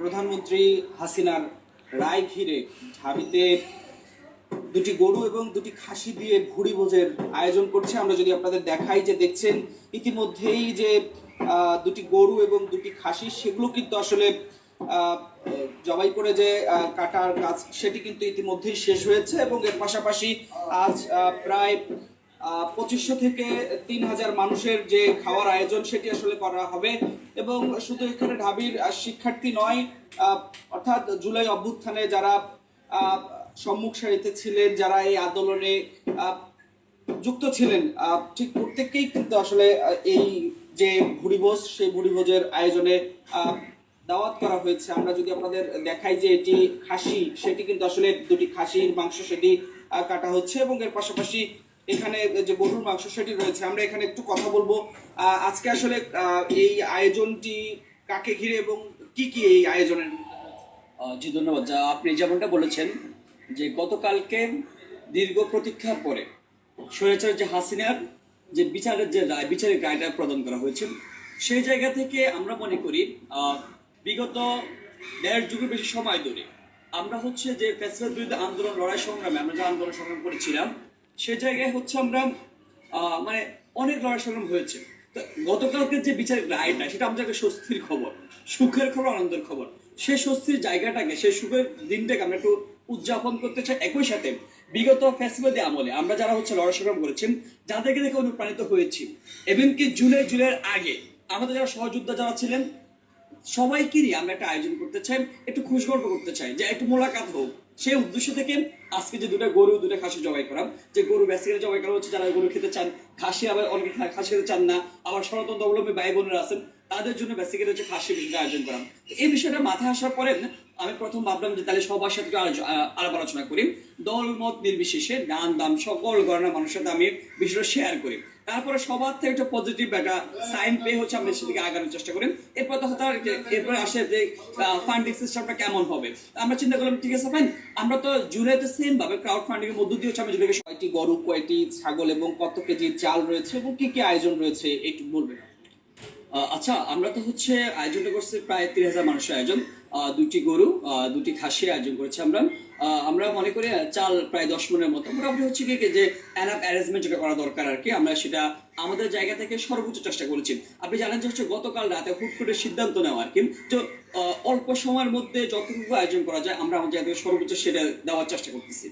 প্রধানমন্ত্রী হাসিনার রায় ঘিরে ঢাবিতে দুটি গরু এবং দুটি খাসি দিয়ে ভুড়ি ভোজের আয়োজন করছে। আমরা যদি আপনাদের দেখাই, যে দেখছেন ইতিমধ্যেই যে দুটি গরু এবং দুটি খাসি, সেগুলো কিন্তু আসলে জবাই করে যে কাটার কাজ, সেটি কিন্তু ইতিমধ্যেই শেষ হয়েছে। এবং এর পাশাপাশি আজ প্রায় 2500 থেকে 3000 মানুষের যে খাওয়ার আয়োজন, সেটি আসলে করা হবে। এবং শুধু এখানে ঢাবির শিক্ষার্থী নয়, অর্থাৎ জুলাই অভ্যুত্থানে যারা সম্মুখ সারিতে ছিলেন, যারা এই আন্দোলনে যুক্ত ছিলেন, ঠিক প্রত্যেককেই কিন্তু আসলে এই যে ভুরিভোজ, সেই ভুরিভোজের আয়োজনে দাওয়াত করা হয়েছে। আমরা যদি আপনাদের দেখাই যে এটি খাসি, সেটি কিন্তু আসলে দুটি খাসির মাংস, সেটি কাটা হচ্ছে। এবং এর পাশাপাশি এখানে যে গরুর মাংস, সেটি রয়েছে। আমরা এখানে একটু কথা বলবো আজকে আসলে এই আয়োজনটি কাকে ঘিরে এবং কি কি এই আয়োজনের। জি ধন্যবাদ। যা আপনি যেমনটা বলেছেন যে গতকালকে দীর্ঘ প্রতীক্ষার পরে স্বৈরাচার যে হাসিনার যে বিচারের রায়টা প্রদান করা হয়েছে, সেই জায়গা থেকে আমরা মনে করি বিগত 1.5 যুগের বেশি সময় ধরে আমরা যে ফ্যাসিবাদ বিরুদ্ধে আন্দোলন লড়াই সংগ্রামে আমরা যে আন্দোলন সংগ্রাম করেছিলাম, সে জায়গায় আমরা মানে অনেক লড়াই সংগ্রাম হয়েছে। তো গতকালকে যে বিচারের রায়টা, সেটা আমাদের একটা স্বস্তির খবর, সুখের খবর, আনন্দের খবর। সেই স্বস্তির জায়গাটাকে, সেই সুখের দিনটাকে আমরা একটু উদযাপন করতে চাই। একই সাথে বিগত ফ্যাসিবাদী আমলে আমরা যারা লড়াই সংগ্রাম করেছেন, যাদেরকে দেখে অনুপ্রাণিত হয়েছি, এমনকি জুলাইয়ের আগে আমাদের যারা সহযোদ্ধা যারা ছিলেন, সবাইকে নিয়ে আমরা একটা আয়োজন করতে চাই, একটু খুশগল্প করতে চাই, যে একটু মোলাকাত হোক। সেই উদ্দেশ্য থেকে আজকে যে দুটা গরু, দুটা খাসি জবাই করা, যে গরু বেসিক্যালি জবাই করা হচ্ছে যারা গরু খেতে চান, খাসি আবার অনেকে খাসি খেতে চান না, আবার সনাতন ধর্মাবলম্বী ভাই বোনেরা আছেন, তাদের জন্য বেসিক্যালি খাসি বিষয়টা আয়োজন করা। এই বিষয়টা মাথায় আসার পরে আমি প্রথম ভাবলাম যে তাহলে সবার সাথে আলাপ আলোচনা করি, দল মত নির্বিশেষে, দান দাম সকল গণনা মানুষের সাথে আমি বিষয়টা শেয়ার করি। তারপরে সবার থেকে একটা পজিটিভ একটা সাইন পেয়ে আমরা সেদিকে আগানোর চেষ্টা করি। এরপর এরপরে আসে যে ফান্ডিং সিস্টেমটা কেমন হবে। আমরা চিন্তা করলাম, ঠিক আছে ফাইন, আমরা তো জুলাইতে সেম ভাবে ক্রাউড ফান্ডিং এর মধ্য দিয়ে আমরা জুলাইকে কয়টি গরু, কয়টি ছাগল এবং কত কেজি চাল রয়েছে এবং কি কি আয়োজন রয়েছে একটু বলবেন। আচ্ছা, আমরা তো আয়োজনটা করছি প্রায় 3000 মানুষের আয়োজন। দুটি গরু, দুটি খাসি আয়োজন করেছি আমরা। আমরা মনে করি চাল প্রায় 10 মনের মতো মোটামুটি কি যে এনাফ অ্যারেঞ্জমেন্ট যেটা করা দরকার আর কি, আমরা সেটা আমাদের জায়গা থেকে সর্বোচ্চ চেষ্টা করেছি। আপনি জানেন যে গতকাল রাতে হুট করে সিদ্ধান্ত নেওয়া আর কি, তো অল্প সময়ের মধ্যে যতটুকু আয়োজন করা যায় আমরা আমাদের জায়গা থেকে সর্বোচ্চ সেটা দেওয়ার চেষ্টা করতেছি।